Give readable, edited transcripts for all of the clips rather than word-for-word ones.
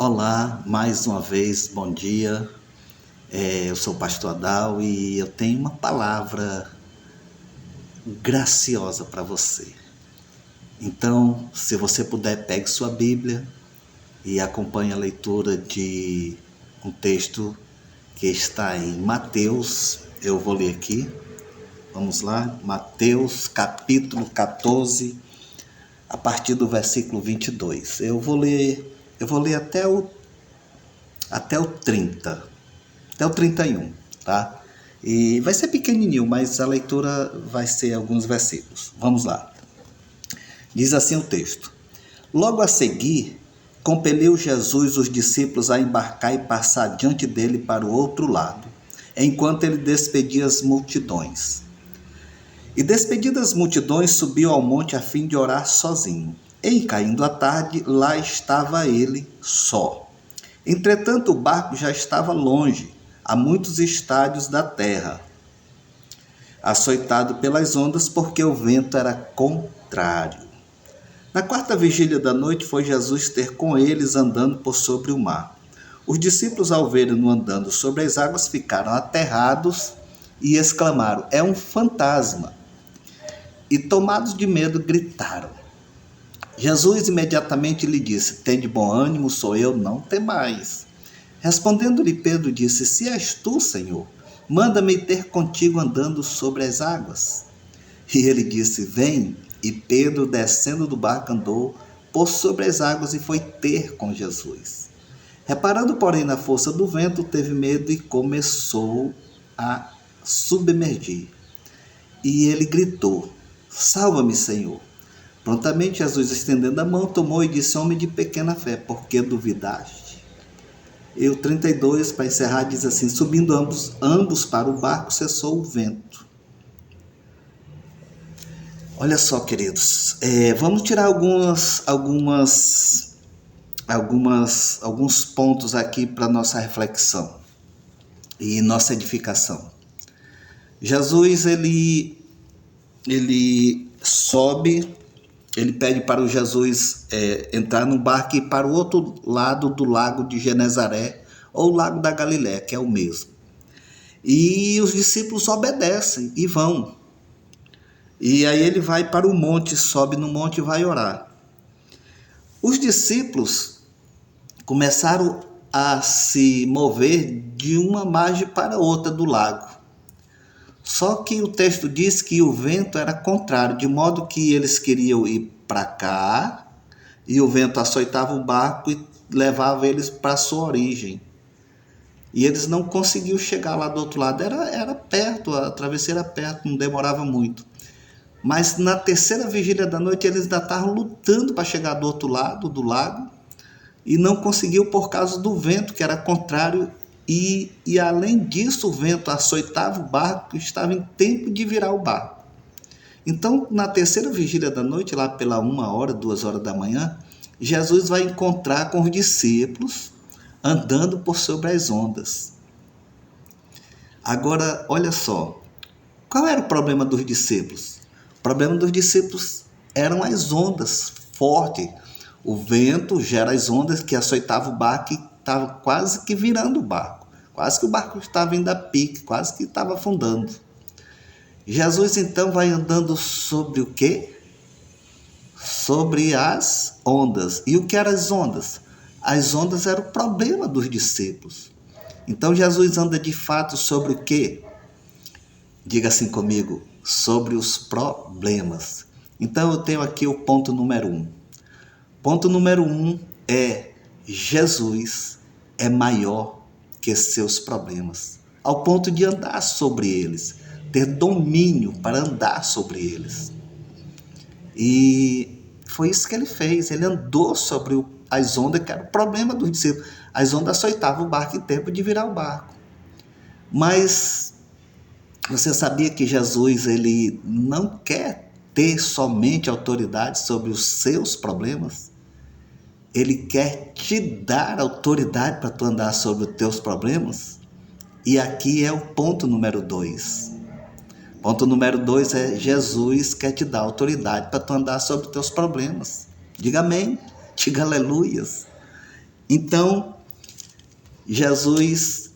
Olá, mais uma vez, bom dia. Eu sou o pastor Adal e eu tenho uma palavra graciosa para você. Então, se você puder, pegue sua Bíblia e acompanhe a leitura de um texto que está em Mateus. Eu vou ler aqui. Vamos lá, Mateus capítulo 14, a partir do versículo 22. Eu vou ler até o 30, até o 31, tá? E vai ser pequenininho, mas a leitura vai ser alguns versículos. Vamos lá. Diz assim o texto: Logo a seguir, compeliu Jesus os discípulos a embarcar e passar diante dele para o outro lado, enquanto ele despedia as multidões. E despedidas as multidões, subiu ao monte a fim de orar sozinho. E caindo a tarde, lá estava ele só. Entretanto, o barco já estava longe, a muitos estádios da terra, açoitado pelas ondas, porque o vento era contrário. Na quarta vigília da noite foi Jesus ter com eles andando por sobre o mar. Os discípulos, ao verem-no andando sobre as águas, ficaram aterrados e exclamaram: "É um fantasma!" E tomados de medo, gritaram. Jesus imediatamente lhe disse: "Tende bom ânimo, sou eu, não temais." Respondendo-lhe Pedro, disse: "Se és tu, Senhor, manda-me ter contigo andando sobre as águas." E ele disse: "Vem." E Pedro, descendo do barco, andou por sobre as águas e foi ter com Jesus. Reparando, porém, na força do vento, teve medo e começou a submergir. E ele gritou: "Salva-me, Senhor." Prontamente Jesus, estendendo a mão, tomou e disse: "Homem de pequena fé, por que duvidaste?" E o 32, para encerrar, diz assim: Subindo ambos para o barco, cessou o vento. Olha só, queridos, vamos tirar alguns pontos aqui para nossa reflexão e nossa edificação. Jesus, ele sobe, ele pede para o Jesus entrar no barco e ir para o outro lado do lago de Genezaré, ou lago da Galiléia, que é o mesmo. E os discípulos obedecem e vão. E aí ele vai para o monte, sobe no monte e vai orar. Os discípulos começaram a se mover de uma margem para outra do lago. Só que o texto diz que o vento era contrário, de modo que eles queriam ir para cá e o vento açoitava o barco e levava eles para a sua origem. E eles não conseguiam chegar lá do outro lado. Era perto, a travessia era perto, não demorava muito. Mas na terceira vigília da noite eles ainda estavam lutando para chegar do outro lado do lago e não conseguiu por causa do vento, que era contrário. E além disso, o vento açoitava o barco, estava em tempo de virar o barco. Então, na terceira vigília da noite, lá pela 1h, 2h da manhã, Jesus vai encontrar com os discípulos andando por sobre as ondas. Agora, olha só, qual era o problema dos discípulos? O problema dos discípulos eram as ondas fortes. O vento gera as ondas que açoitavam o barco e estava quase que virando o barco. Quase que o barco estava indo a pique, quase que estava afundando. Jesus então vai andando sobre o quê? Sobre as ondas. E o que eram as ondas? As ondas eram o problema dos discípulos. Então Jesus anda de fato sobre o quê? Diga assim comigo: sobre os problemas. Então eu tenho aqui o ponto número 1. Ponto número 1 é: Jesus é maior que seus problemas, ao ponto de andar sobre eles, ter domínio para andar sobre eles. E foi isso que ele fez. Ele andou sobre as ondas, que era o problema dos discípulos. As ondas açoitavam o barco em tempo de virar o barco. Mas você sabia que Jesus, ele não quer ter somente autoridade sobre os seus problemas? Ele quer te dar autoridade para tu andar sobre os teus problemas? E aqui é o ponto número 2. Ponto número 2 é: Jesus quer te dar autoridade para tu andar sobre os teus problemas. Diga amém, diga aleluias. Então, Jesus,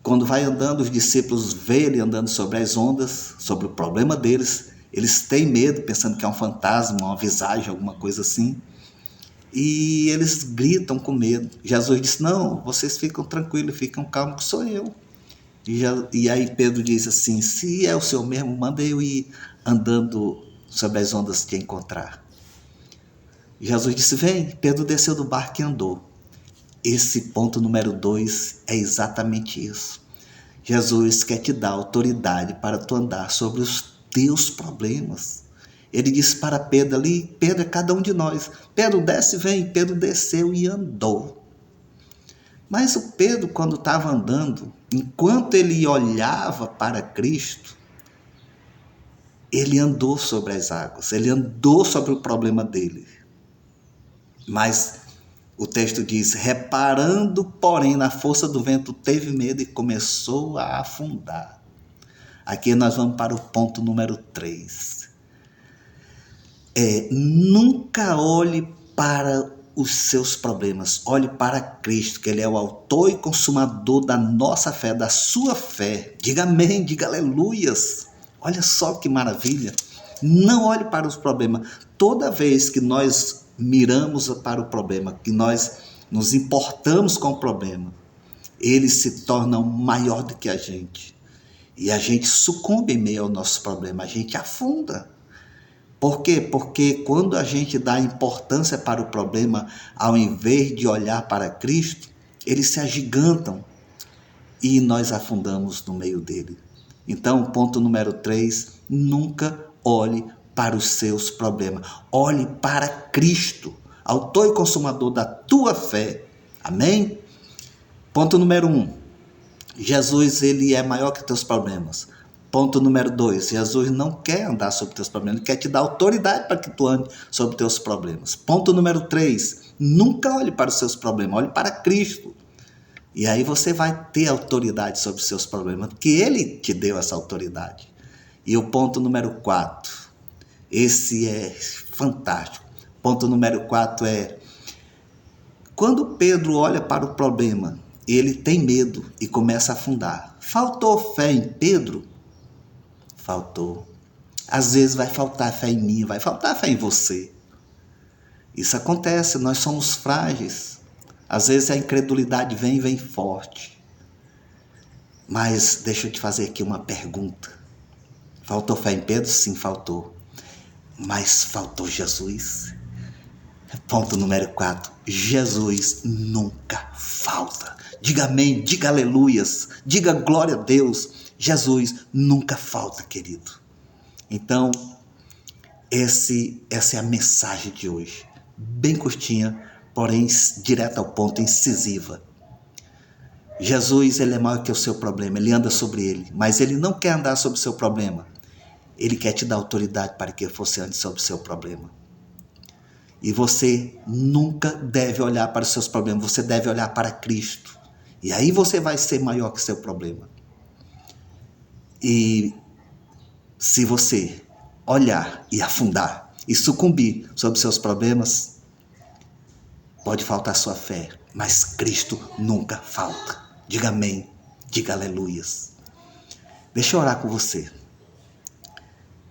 quando vai andando, os discípulos veem ele andando sobre as ondas, sobre o problema deles. Eles têm medo, pensando que é um fantasma, uma visagem, alguma coisa assim. E eles gritam com medo. Jesus disse, não, vocês ficam tranquilos, ficam calmos, que sou eu. E aí Pedro diz assim, se é o Senhor mesmo, manda eu ir andando sobre as ondas te encontrar. Jesus disse, vem. Pedro desceu do barco e andou. Esse ponto número 2 é exatamente isso. Jesus quer te dar autoridade para tu andar sobre os teus problemas. Ele disse para Pedro ali, Pedro é cada um de nós. Pedro desce, vem. Pedro desceu e andou. Mas o Pedro, quando estava andando, enquanto ele olhava para Cristo, ele andou sobre as águas, ele andou sobre o problema dele. Mas o texto diz, reparando, porém, na força do vento, teve medo e começou a afundar. Aqui nós vamos para o ponto número 3. Nunca olhe para os seus problemas, olhe para Cristo, que Ele é o autor e consumador da nossa fé, da sua fé. Diga amém, diga aleluias. Olha só que maravilha. Não olhe para os problemas. Toda vez que nós miramos para o problema, que nós nos importamos com o problema, eles se tornam maior do que a gente. E a gente sucumbe em meio ao nosso problema, a gente afunda. Por quê? Porque quando a gente dá importância para o problema, ao invés de olhar para Cristo, eles se agigantam e nós afundamos no meio dele. Então, ponto número 3, nunca olhe para os seus problemas. Olhe para Cristo, autor e consumador da tua fé. Amém? Ponto número 1, Jesus, ele é maior que teus problemas. Ponto número 2, Jesus não quer andar sobre teus problemas, ele quer te dar autoridade para que tu ande sobre teus problemas. Ponto número 3, nunca olhe para os seus problemas, olhe para Cristo. E aí você vai ter autoridade sobre os seus problemas, porque Ele te deu essa autoridade. E o ponto número 4, esse é fantástico. Ponto número 4 é, quando Pedro olha para o problema, ele tem medo e começa a afundar. Faltou fé em Pedro? Faltou. Às vezes vai faltar fé em mim, vai faltar fé em você. Isso acontece, nós somos frágeis. Às vezes a incredulidade vem forte. Mas deixa eu te fazer aqui uma pergunta. Faltou fé em Pedro? Sim, faltou. Mas faltou Jesus? Ponto número 4. Jesus nunca falta. Diga amém, diga aleluias, diga glória a Deus. Jesus nunca falta, querido. Então, essa é a mensagem de hoje. Bem curtinha, porém direta ao ponto, incisiva. Jesus, ele é maior que o seu problema, ele anda sobre ele, mas ele não quer andar sobre o seu problema. Ele quer te dar autoridade para que você ande sobre o seu problema. E você nunca deve olhar para os seus problemas, você deve olhar para Cristo. E aí você vai ser maior que o seu problema. E se você olhar e afundar e sucumbir sobre seus problemas, pode faltar sua fé, mas Cristo nunca falta. Diga amém, diga aleluias. Deixa eu orar com você,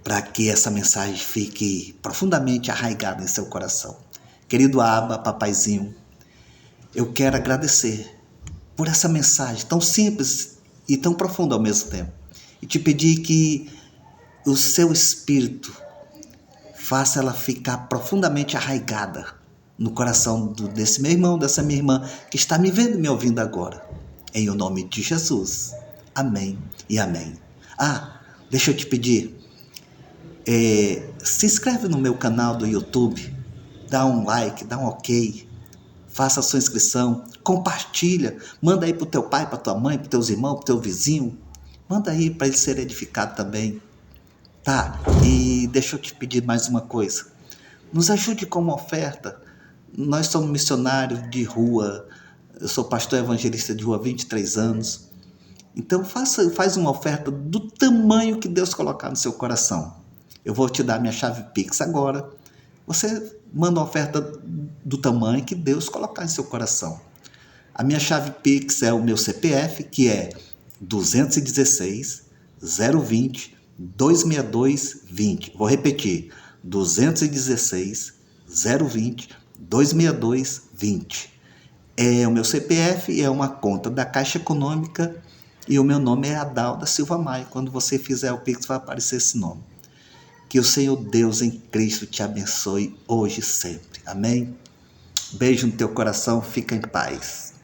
para que essa mensagem fique profundamente arraigada em seu coração. Querido Abba, papaizinho, eu quero agradecer por essa mensagem tão simples e tão profunda ao mesmo tempo. E te pedir que o seu Espírito faça ela ficar profundamente arraigada no coração desse meu irmão, dessa minha irmã, que está me vendo e me ouvindo agora. Em o nome de Jesus. Amém e amém. Deixa eu te pedir, se inscreve no meu canal do YouTube, dá um like, dá um ok, faça a sua inscrição, compartilha, manda aí para o teu pai, para tua mãe, para os teus irmãos, para o teu vizinho, manda aí para ele ser edificado também, tá? E deixa eu te pedir mais uma coisa, nos ajude com uma oferta. Nós somos missionários de rua, eu sou pastor evangelista de rua há 23 anos, então faz uma oferta do tamanho que Deus colocar no seu coração. Eu vou te dar minha chave Pix agora, Você manda uma oferta do tamanho que Deus colocar em seu coração. A minha chave Pix é o meu CPF, que é 216 020 262 20. Vou repetir, 216 020 262 20. O meu CPF é uma conta da Caixa Econômica e o meu nome é Adalda Silva Maia. Quando você fizer o Pix vai aparecer esse nome. Que o Senhor Deus em Cristo te abençoe hoje e sempre. Amém? Beijo no teu coração, fica em paz.